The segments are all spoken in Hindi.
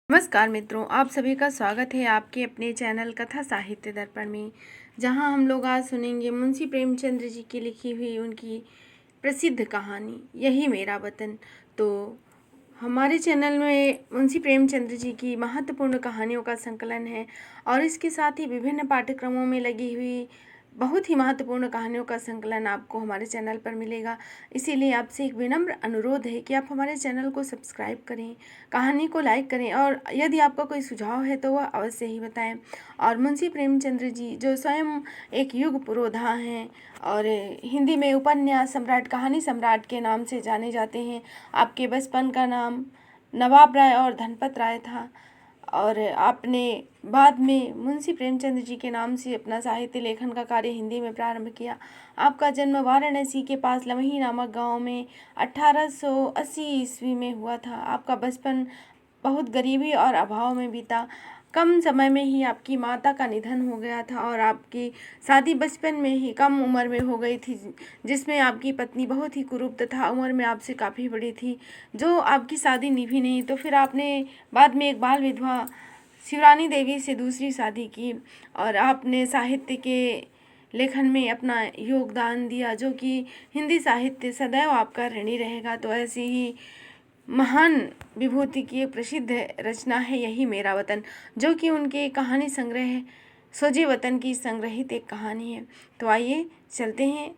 नमस्कार मित्रों, आप सभी का स्वागत है आपके अपने चैनल कथा साहित्य दर्पण में, जहां हम लोग आज सुनेंगे मुंशी प्रेमचंद्र जी की लिखी हुई उनकी प्रसिद्ध कहानी यही मेरा वतन। तो हमारे चैनल में मुंशी प्रेमचंद्र जी की महत्वपूर्ण कहानियों का संकलन है और इसके साथ ही विभिन्न पाठ्यक्रमों में लगी हुई बहुत ही महत्वपूर्ण कहानियों का संकलन आपको हमारे चैनल पर मिलेगा। इसीलिए आपसे एक विनम्र अनुरोध है कि आप हमारे चैनल को सब्सक्राइब करें, कहानी को लाइक करें और यदि आपका कोई सुझाव है तो वह अवश्य ही बताएं। और मुंशी प्रेमचंद्र जी जो स्वयं एक युग पुरोधा हैं और हिंदी में उपन्यास सम्राट, कहानी सम्राट के नाम से जाने जाते हैं। आपके बचपन का नाम नवाब राय और धनपत राय था और आपने बाद में मुंशी प्रेमचंद्र जी के नाम से अपना साहित्य लेखन का कार्य हिंदी में प्रारंभ किया। आपका जन्म वाराणसी के पास लमही नामक गांव में 1880 ईस्वी में हुआ था। आपका बचपन बहुत गरीबी और अभाव में बीता। कम समय में ही आपकी माता का निधन हो गया था और आपकी शादी बचपन में ही कम उम्र में हो गई थी, जिसमें आपकी पत्नी बहुत ही कुरूप तथा उम्र में आपसे काफ़ी बड़ी थी, जो आपकी शादी निभी नहीं। तो फिर आपने बाद में एक बाल विधवा शिवरानी देवी से दूसरी शादी की और आपने साहित्य के लेखन में अपना योगदान दिया, जो कि हिंदी साहित्य सदैव आपका ऋणी रहेगा। तो ऐसी ही महान विभूति की एक प्रसिद्ध रचना है यही मेरा वतन, जो कि उनके कहानी संग्रह सोजे वतन की संग्रहित एक कहानी है। तो आइए चलते हैं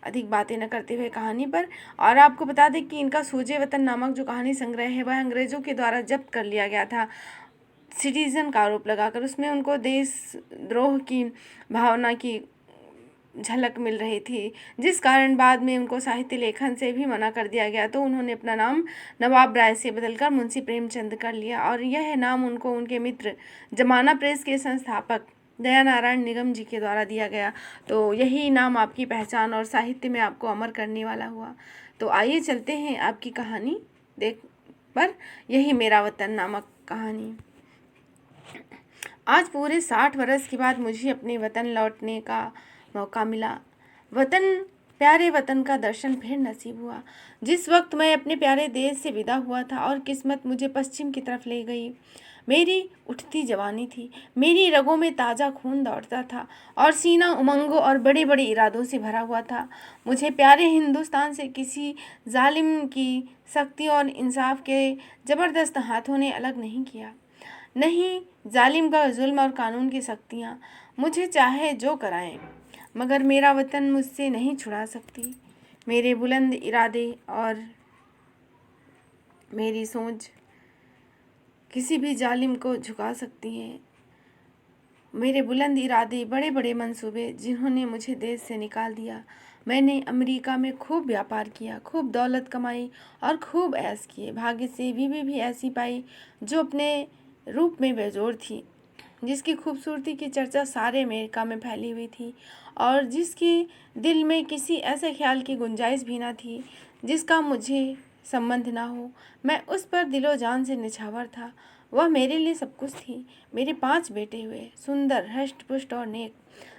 अधिक बातें न करते हुए कहानी पर। और आपको बता दें कि इनका सोजे वतन नामक जो कहानी संग्रह है वह अंग्रेज़ों के द्वारा जब्त कर लिया गया था, सिटीजन का आरोप लगाकर। उसमें उनको देशद्रोह की भावना की झलक मिल रही थी, जिस कारण बाद में उनको साहित्य लेखन से भी मना कर दिया गया। तो उन्होंने अपना नाम नवाब राय से बदलकर मुंशी प्रेमचंद कर लिया और यह नाम उनको उनके मित्र जमाना प्रेस के संस्थापक दया नारायण निगम जी के द्वारा दिया गया। तो यही नाम आपकी पहचान और साहित्य में आपको अमर करने वाला हुआ। तो आइए चलते हैं आपकी कहानी देख पर, यही मेरा वतन नामक कहानी। आज पूरे 60 वर्ष के बाद मुझे अपने वतन लौटने का मौका मिला। वतन, प्यारे वतन का दर्शन फिर नसीब हुआ। जिस वक्त मैं अपने प्यारे देश से विदा हुआ था और किस्मत मुझे पश्चिम की तरफ ले गई। मेरी उठती जवानी थी, मेरी रगों में ताज़ा खून दौड़ता था और सीना उमंगों और बड़े बड़े इरादों से भरा हुआ था। मुझे प्यारे हिंदुस्तान से किसी जालिम की सख्ती और इंसाफ के ज़बरदस्त हाथों ने अलग नहीं किया। नहीं, जालिम का जुल्म और कानून की सख्तियाँ मुझे चाहे जो कराएं, मगर मेरा वतन मुझसे नहीं छुड़ा सकती। मेरे बुलंद इरादे और मेरी सोच किसी भी जालिम को झुका सकती हैं। मेरे बुलंद इरादे, बड़े बड़े मंसूबे जिन्होंने मुझे देश से निकाल दिया। मैंने अमेरिका में खूब व्यापार किया, खूब दौलत कमाई और खूब ऐश किए। भाग्य से बीवी भी ऐसी पाई जो अपने रूप में बेजोड़ थी, जिसकी खूबसूरती की चर्चा सारे अमेरिका में फैली हुई थी और जिसके दिल में किसी ऐसे ख्याल की गुंजाइश भी ना थी जिसका मुझे संबंध ना हो। मैं उस पर दिलो जान से निछावर था। वह मेरे लिए सब कुछ थी। मेरे 5 बेटे हुए, सुंदर, हष्ट पुष्ट और नेक,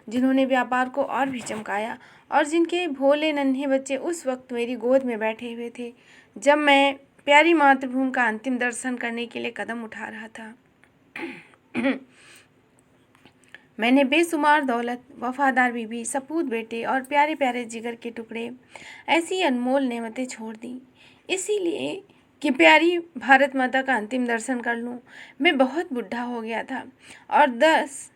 जिन्होंने व्यापार को और भी चमकाया और जिनके भोले नन्हे बच्चे उस वक्त मेरी गोद में बैठे हुए थे जब मैं प्यारी मातृभूमि का अंतिम दर्शन करने के लिए कदम उठा रहा था। मैंने बेशुमार दौलत, वफादार बीवी, सपूत बेटे और प्यारे प्यारे जिगर के टुकड़े, ऐसी अनमोल नेमतें छोड़ दी, इसीलिए कि प्यारी भारत माता का अंतिम दर्शन कर लूं। मैं बहुत बुढ़ा हो गया था और 10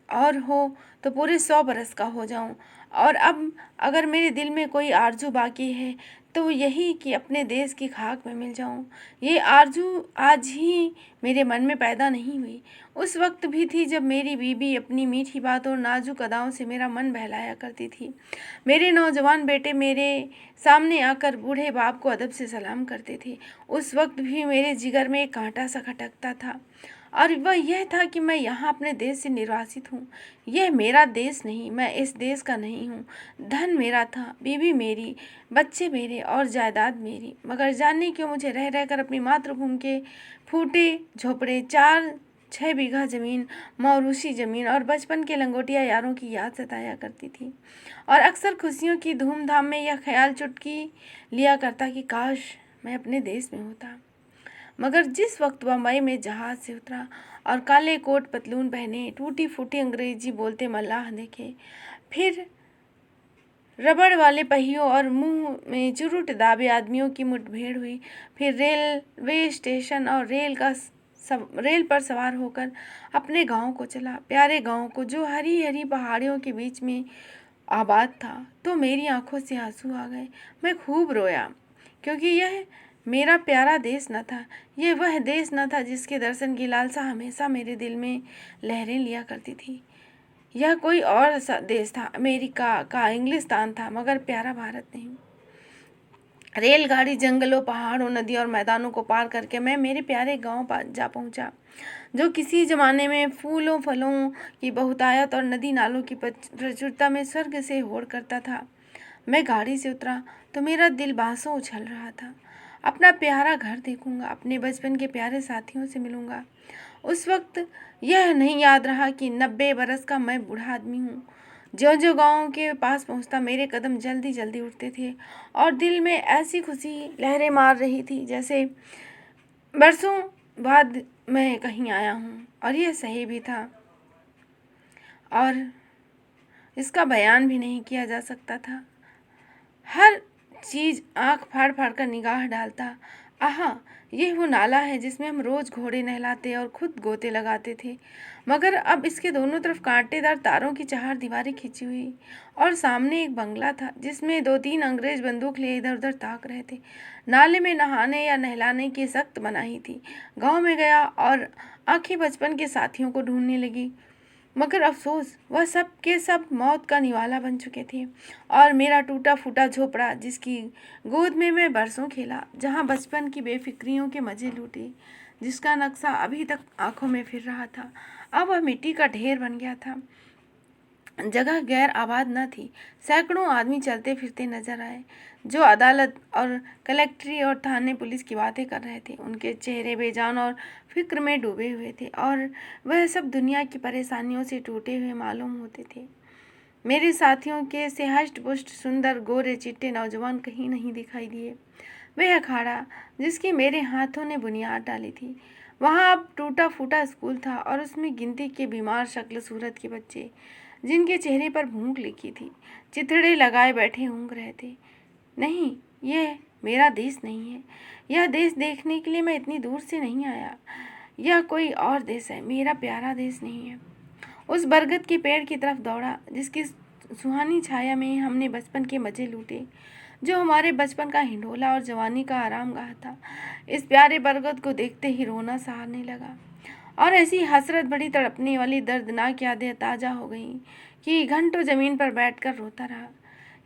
और हो तो पूरे 100 बरस का हो जाऊं। और अब अगर मेरे दिल में कोई आरजू बाकी है तो वो यही कि अपने देश की खाक में मिल जाऊं। ये आरजू आज ही मेरे मन में पैदा नहीं हुई, उस वक्त भी थी जब मेरी बीबी अपनी मीठी बातों और नाजुक अदाओं से मेरा मन बहलाया करती थी। मेरे नौजवान बेटे मेरे सामने आकर बूढ़े बाप को अदब से सलाम करते थे। उस वक्त भी मेरे जिगर में एक कांटा सा खटकता था और वह यह था कि मैं यहाँ अपने देश से निर्वासित हूँ। यह मेरा देश नहीं, मैं इस देश का नहीं हूँ। धन मेरा था, बीवी मेरी, बच्चे मेरे और जायदाद मेरी, मगर जाने क्यों मुझे रह रहकर अपनी मातृभूमि के फूटे झोपड़े, 4-6 बीघा ज़मीन, मौरूसी ज़मीन और बचपन के लंगोटिया यारों की याद सताया करती थी। और अक्सर खुशियों की धूमधाम में यह ख्याल चुटकी लिया करता कि काश मैं अपने देश में होता। मगर जिस वक्त बम्बई में जहाज से उतरा और काले कोट पतलून पहने टूटी फूटी अंग्रेजी बोलते मल्लाह देखे, फिर रबड़ वाले पहियों और मुंह में चुरुट दाबे आदमियों की मुठभेड़ हुई, फिर रेलवे स्टेशन और रेल पर सवार होकर अपने गांव को चला, प्यारे गांव को जो हरी हरी पहाड़ियों के बीच में आबाद था, तो मेरी आंखों से आंसू आ गए। मैं खूब रोया, क्योंकि यह मेरा प्यारा देश न था। यह वह देश न था जिसके दर्शन की लालसा हमेशा मेरे दिल में लहरें लिया करती थी। यह कोई और देश था, अमेरिका का इंग्लिस्तान था, मगर प्यारा भारत नहीं। रेलगाड़ी जंगलों, पहाड़ों, नदियों और मैदानों को पार करके मैं मेरे प्यारे गांव जा पहुंचा, जो किसी जमाने में फूलों फलों की बहुतायत और नदी नालों की प्रचुरता में स्वर्ग से होड़ करता था। मैं गाड़ी से उतरा तो मेरा दिल बांसों उछल रहा था। अपना प्यारा घर देखूंगा, अपने बचपन के प्यारे साथियों से मिलूंगा। उस वक्त यह नहीं याद रहा कि 90 बरस का मैं बूढ़ा आदमी हूँ। जो गांव के पास पहुंचता मेरे कदम जल्दी जल्दी उठते थे और दिल में ऐसी खुशी लहरें मार रही थी जैसे बरसों बाद मैं कहीं आया हूँ। और यह सही भी था और इसका बयान भी नहीं किया जा सकता था। हर चीज़ आंख फाड़ फाड़ कर निगाह डालता। आहा, यह वो नाला है जिसमें हम रोज़ घोड़े नहलाते और खुद गोते लगाते थे, मगर अब इसके दोनों तरफ कांटेदार तारों की चार दीवारें खिंची हुई, और सामने एक बंगला था जिसमें 2-3 अंग्रेज बंदूक लिए इधर उधर ताक रहे थे। नाले में नहाने या नहलाने की सख्त मनाही थी। गांव में गया और आंखें बचपन के साथियों को ढूंढने लगी, मगर अफसोस वह सब के सब मौत का निवाला बन चुके थे। और मेरा टूटा फूटा झोपड़ा, जिसकी गोद में मैं बरसों खेला, जहाँ बचपन की बेफिक्रियों के मजे लूटे, जिसका नक्शा अभी तक आंखों में फिर रहा था, अब वह मिट्टी का ढेर बन गया था। जगह गैर आबाद न थी। सैकड़ों आदमी चलते फिरते नजर आए, जो अदालत और कलेक्ट्री और थाने पुलिस की बातें कर रहे थे। उनके चेहरे बेजान और फिक्र में डूबे हुए थे, और वह सब दुनिया की परेशानियों से टूटे हुए मालूम होते थे। मेरे साथियों के से हष्ट पुष्ट सुंदर गोरे चिट्टे नौजवान कहीं नहीं दिखाई दिए। वह अखाड़ा जिसकी मेरे हाथों ने बुनियाद डाली थी, वहाँ अब टूटा फूटा स्कूल था, और उसमें गिनती के बीमार शक्ल सूरत के बच्चे, जिनके चेहरे पर भूख लिखी थी, चिथड़े लगाए बैठे ऊँघ रहे थे। नहीं, यह मेरा देश नहीं है। यह देश देखने के लिए मैं इतनी दूर से नहीं आया। यह कोई और देश है, मेरा प्यारा देश नहीं है। उस बरगद के पेड़ की तरफ दौड़ा जिसकी सुहानी छाया में हमने बचपन के मजे लूटे, जो हमारे बचपन का हिंडोला और जवानी का आराम गाह था। इस प्यारे बरगद को देखते ही रोना सहारने लगा, और ऐसी हसरत बड़ी तड़पने वाली दर्दनाक यादें ताज़ा हो गईं कि घंटों ज़मीन पर बैठकर रोता रहा।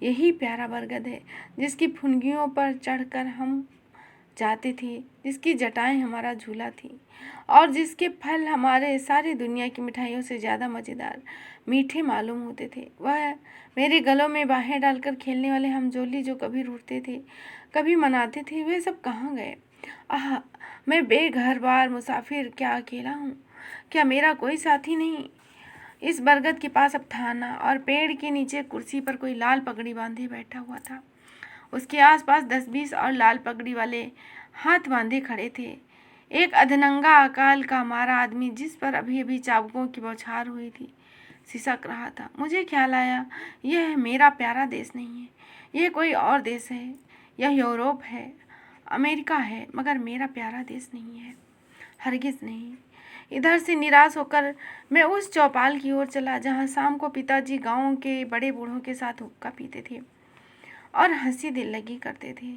यही प्यारा बरगद है जिसकी फुनगियों पर चढ़कर हम जाते थे, जिसकी जटाएं हमारा झूला थी, और जिसके फल हमारे सारी दुनिया की मिठाइयों से ज़्यादा मज़ेदार मीठे मालूम होते थे। वह मेरे गलों में बाहें डालकर खेलने वाले हमजोली, जो कभी रूठते थे कभी मनाते थे, वे सब कहाँ गए? आह, मैं बेघर बार मुसाफिर क्या अकेला हूँ? क्या मेरा कोई साथी नहीं? इस बरगद के पास अब थाना, और पेड़ के नीचे कुर्सी पर कोई लाल पगड़ी बांधे बैठा हुआ था। उसके आसपास 10-20 और लाल पगड़ी वाले हाथ बांधे खड़े थे। एक अधनंगा अकाल का मारा आदमी, जिस पर अभी अभी चाबुकों की बौछार हुई थी, सिसक रहा था। मुझे ख्याल आया, यह मेरा प्यारा देश नहीं है, यह कोई और देश है। यह यूरोप है, अमेरिका है, मगर मेरा प्यारा देश नहीं है, हरगिज़ नहीं। इधर से निराश होकर मैं उस चौपाल की ओर चला जहाँ शाम को पिताजी गांव के बड़े बूढ़ों के साथ हुक्का पीते थे और हंसी दिल लगी करते थे।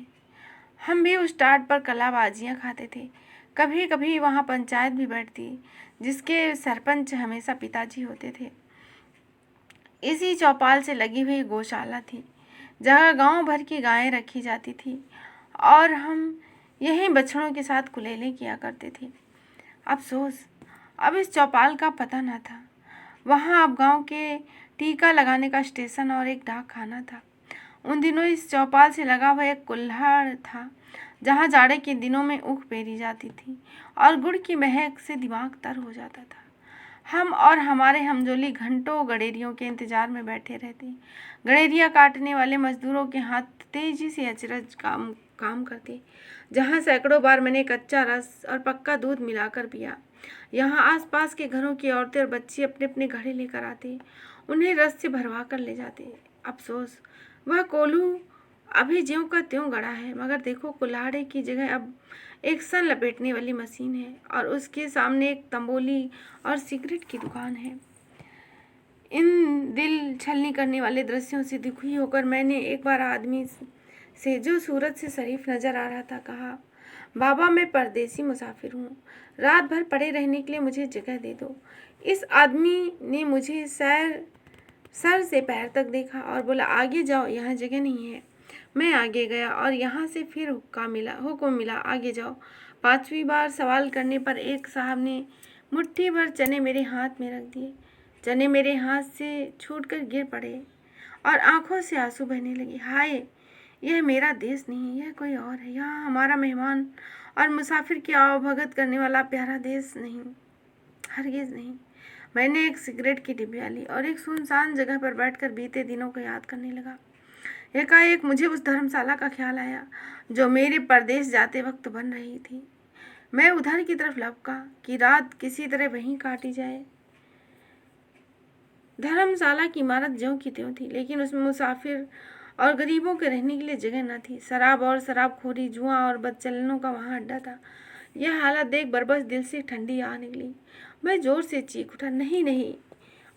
हम भी उस टाट पर कलाबाजियाँ खाते थे। कभी कभी वहाँ पंचायत भी बैठती, जिसके सरपंच हमेशा पिताजी होते थे। इसी चौपाल से लगी हुई गौशाला थी, जहाँ गांव भर की गायें रखी जाती थी, और हम यहीं बछड़ों के साथ कुलेलें किया करते थे। अफसोस, अब इस चौपाल का पता न था। वहाँ अब गांव के टीका लगाने का स्टेशन और एक डाक खाना था। उन दिनों इस चौपाल से लगा हुआ एक कुल्हाड़ था, जहाँ जाड़े के दिनों में ऊख पेरी जाती थी और गुड़ की महक से दिमाग तर हो जाता था। हम और हमारे हमजोली घंटों गडेरियों के इंतजार में बैठे रहते। गडेरिया काटने वाले मजदूरों के हाथ तेजी से अचरज काम काम करते, जहाँ सैकड़ों बार मैंने कच्चा रस और पक्का दूध मिलाकर पिया। यहाँ आसपास के घरों की औरतें और बच्चे अपने अपने घड़े लेकर आते, उन्हें रस से भरवा कर ले जाते। अफसोस, वह कोल्हू अभी ज्यों का त्यों गड़ा है, मगर देखो कुल्हाड़े की जगह अब एक सन लपेटने वाली मशीन है और उसके सामने एक तंबोली और सिगरेट की दुकान है। इन दिल छलनी करने वाले दृश्यों से दुखी होकर मैंने एक बार आदमी से, जो सूरत से शरीफ नजर आ रहा था, कहा, बाबा मैं परदेसी मुसाफिर हूँ, रात भर पड़े रहने के लिए मुझे जगह दे दो। इस आदमी ने मुझे सर से पैर तक देखा और बोला, आगे जाओ, यहाँ जगह नहीं है। मैं आगे गया और यहाँ से फिर हुक्म मिला, आगे जाओ। 5वीं बार सवाल करने पर एक साहब ने मुट्ठी भर चने मेरे हाथ में रख दिए। चने मेरे हाथ से छूटकर गिर पड़े और आंखों से आंसू बहने लगे। हाय, यह मेरा देश नहीं, यह कोई और है। यहाँ हमारा मेहमान और मुसाफिर की आवभगत करने वाला प्यारा देश नहीं, हरगिज नहीं। मैंने एक सिगरेट की डिबिया ली और एक सुनसान जगह पर बैठकर बीते दिनों को याद करने लगा। एकाएक मुझे उस धर्मशाला का ख्याल आया जो मेरे परदेश जाते वक्त बन रही थी। मैं उधर की तरफ लपका कि रात किसी तरह वहीं काटी जाए। धर्मशाला की इमारत ज्यों की त्यों थी, लेकिन उसमें मुसाफिर और गरीबों के रहने के लिए जगह न थी। शराब और शराबखोरी, जुआ और बदचलनों का वहाँ अड्डा था। यह हालत देख बरबस दिल से ठंडी आ निकली। मैं जोर से चीख उठा, नहीं नहीं,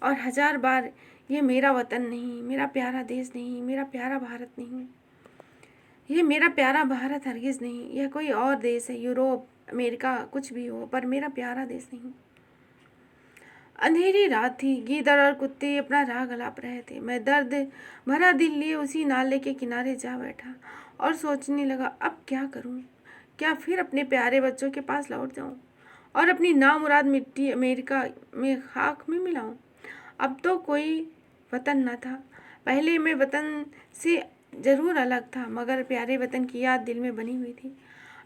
और 1000 बार, ये मेरा वतन नहीं, मेरा प्यारा देश नहीं, मेरा प्यारा भारत नहीं, ये मेरा प्यारा भारत हरगिज नहीं। यह कोई और देश है, यूरोप, अमेरिका, कुछ भी हो, पर मेरा प्यारा देश नहीं। अंधेरी रात थी। गीदड़ और कुत्ते अपना राग अलाप रहे थे। मैं दर्द भरा दिल लिए उसी नाले के किनारे जा बैठा और सोचने लगा, अब क्या करूं? क्या फिर अपने प्यारे बच्चों के पास लौट जाऊं और अपनी नामुराद मिट्टी अमेरिका में खाक में मिलाऊं? अब तो कोई वतन न था। पहले मैं वतन से ज़रूर अलग था, मगर प्यारे वतन की याद दिल में बनी हुई थी।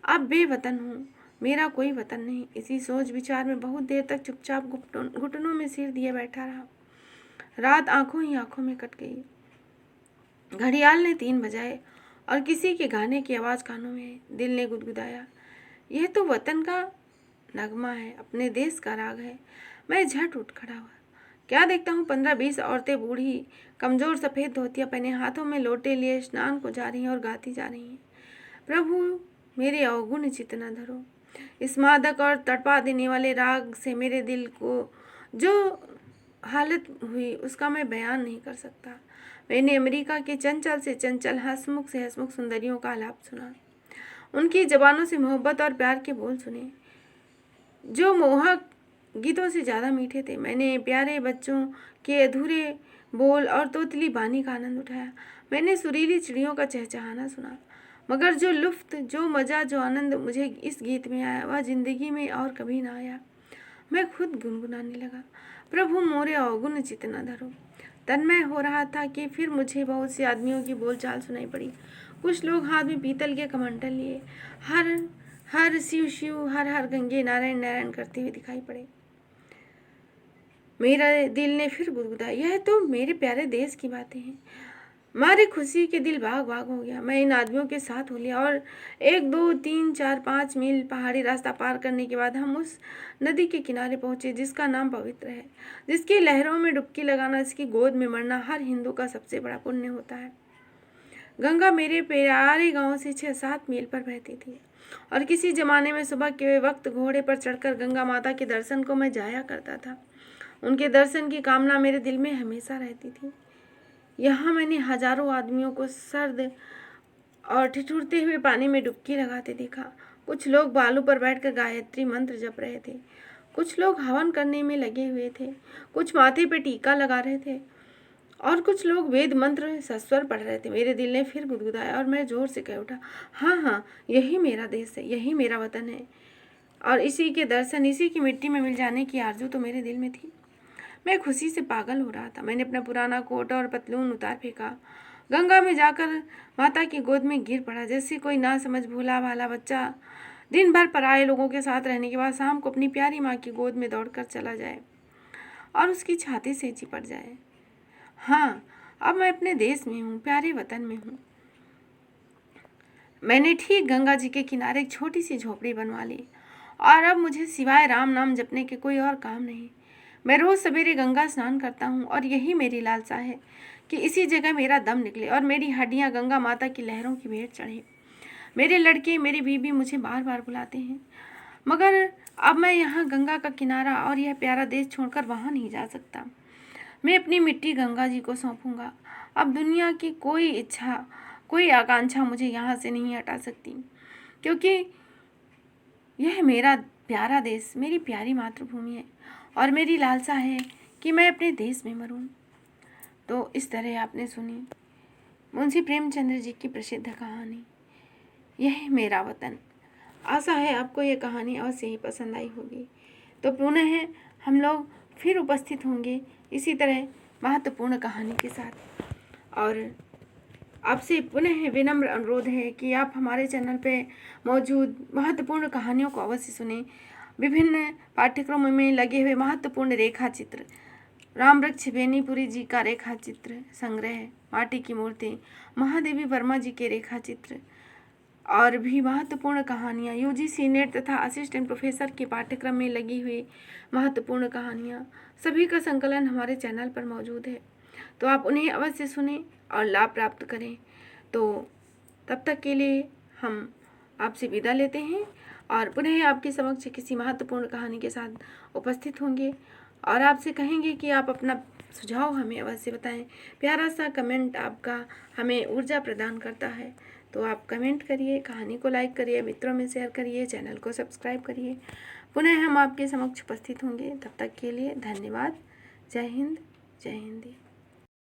अब बेवतन हूँ, मेरा कोई वतन नहीं। इसी सोच विचार में बहुत देर तक चुपचाप घुटनों में सिर दिए बैठा रहा। रात आंखों ही आंखों में कट गई। घड़ियाल ने 3 बजाए और किसी के गाने की आवाज़ कानों में आई। दिल ने गुदगुदाया, यह तो वतन का नगमा है, अपने देश का राग है। मैं झट उठ खड़ा हुआ। क्या देखता हूँ, 15-20 औरतें बूढ़ी, कमजोर, सफ़ेद धोतियाँ पहने, हाथों में लोटे लिए स्नान को जा रही हैं और गाती जा रही हैं, प्रभु मेरे अवगुण चित्त न धरो। इस मादक और तड़पा देने वाले राग से मेरे दिल को जो हालत हुई उसका मैं बयान नहीं कर सकता। मैंने अमेरिका के चंचल से चंचल, हंसमुख से हंसमुख सुंदरियों का आलाप सुना, उनकी जबानों से मोहब्बत और प्यार के बोल सुने जो मोहक गीतों से ज़्यादा मीठे थे। मैंने प्यारे बच्चों के अधूरे बोल और तोतली बानी का आनंद उठाया। मैंने सुरीली चिड़ियों का चहचहाना सुना, मगर जो लुफ्त, जो मज़ा, जो आनंद मुझे इस गीत में आया, वह जिंदगी में और कभी ना आया। मैं खुद गुनगुनाने लगा, प्रभु मोरे अवगुण चित्त न धरो। तन्मय हो रहा था कि फिर मुझे बहुत से आदमियों की बोलचाल सुनाई पड़ी। कुछ लोग हाथ में पीतल के कमंडल लिए हर हर शिव शिव, हर हर गंगे, नारायण नारायण करते हुए दिखाई पड़े। मेरा दिल ने फिर गुदगुदाया, यह तो मेरे प्यारे देश की बातें हैं। मारे खुशी के दिल बाग बाग हो गया। मैं इन आदमियों के साथ हो लिया और 1, 2, 3, 4, 5 मील पहाड़ी रास्ता पार करने के बाद हम उस नदी के किनारे पहुंचे जिसका नाम पवित्र है, जिसकी लहरों में डुबकी लगाना, इसकी गोद में मरना हर हिंदू का सबसे बड़ा पुण्य होता है। गंगा मेरे प्यारे गांव से 6-7 मील पर बहती थी और किसी जमाने में सुबह के वक्त घोड़े पर चढ़कर गंगा माता के दर्शन को मैं जाया करता था। उनके दर्शन की कामना मेरे दिल में हमेशा रहती थी। यहाँ मैंने हजारों आदमियों को सर्द और ठिठुरते हुए पानी में डुबकी लगाते देखा। कुछ लोग बालू पर बैठकर गायत्री मंत्र जप रहे थे, कुछ लोग हवन करने में लगे हुए थे, कुछ माथे पे टीका लगा रहे थे और कुछ लोग वेद मंत्र सस्वर पढ़ रहे थे। मेरे दिल ने फिर गुदगुदाया और मैं जोर से कह उठा, हाँ हाँ, यही मेरा देश है, यही मेरा वतन है और इसी के दर्शन, इसी की मिट्टी में मिल जाने की आरजू तो मेरे दिल में थी। मैं खुशी से पागल हो रहा था। मैंने अपना पुराना कोट और पतलून उतार फेंका, गंगा में जाकर माता की गोद में गिर पड़ा, जैसे कोई ना समझ भोला भाला बच्चा दिन भर पराए लोगों के साथ रहने के बाद शाम को अपनी प्यारी माँ की गोद में दौड़कर चला जाए और उसकी छाती से चिपट जाए। हाँ, अब मैं अपने देश में हूँ, प्यारे वतन में हूँ। मैंने ठीक गंगा जी के किनारे एक छोटी सी झोपड़ी बनवा ली और अब मुझे सिवाय राम नाम जपने के कोई और काम नहीं। मैं रोज़ सवेरे गंगा स्नान करता हूँ और यही मेरी लालसा है कि इसी जगह मेरा दम निकले और मेरी हड्डियाँ गंगा माता की लहरों की भेंट चढ़े। मेरे लड़के, मेरी बीवी मुझे बार बार बुलाते हैं, मगर अब मैं यहाँ गंगा का किनारा और यह प्यारा देश छोड़कर वहाँ नहीं जा सकता। मैं अपनी मिट्टी गंगा जी को सौंपूंगा। अब दुनिया की कोई इच्छा, कोई आकांक्षा मुझे यहाँ से नहीं हटा सकती, क्योंकि यह मेरा प्यारा देश, मेरी प्यारी मातृभूमि है और मेरी लालसा है कि मैं अपने देश में मरूं। तो इस तरह आपने सुनी मुंशी प्रेमचंद्र जी की प्रसिद्ध कहानी यह मेरा वतन। आशा है आपको ये कहानी अवश्य ही पसंद आई होगी। तो पुनः हम लोग फिर उपस्थित होंगे इसी तरह महत्वपूर्ण कहानी के साथ। और आपसे पुनः विनम्र अनुरोध है कि आप हमारे चैनल पे मौजूद महत्वपूर्ण कहानियों को अवश्य सुनें। विभिन्न पाठ्यक्रमों में लगे हुए महत्वपूर्ण रेखा चित्र, राम वृक्ष बेनीपुरी जी का रेखा चित्र संग्रह, माटी की मूर्ति, महादेवी वर्मा जी के रेखा चित्र और भी महत्वपूर्ण कहानियाँ, यूजीसी नेट तथा असिस्टेंट प्रोफेसर के पाठ्यक्रम में लगी हुई महत्वपूर्ण कहानियाँ, सभी का संकलन हमारे चैनल पर मौजूद है। तो आप उन्हें अवश्य सुनें और लाभ प्राप्त करें। तो तब तक के लिए हम आपसे विदा लेते हैं और पुनः आपके समक्ष किसी महत्वपूर्ण कहानी के साथ उपस्थित होंगे और आपसे कहेंगे कि आप अपना सुझाव हमें अवश्य बताएं। प्यारा सा कमेंट आपका हमें ऊर्जा प्रदान करता है। तो आप कमेंट करिए, कहानी को लाइक करिए, मित्रों में शेयर करिए, चैनल को सब्सक्राइब करिए। पुनः हम आपके समक्ष उपस्थित होंगे। तब तक के लिए धन्यवाद। जय हिंद, जय हिंदी।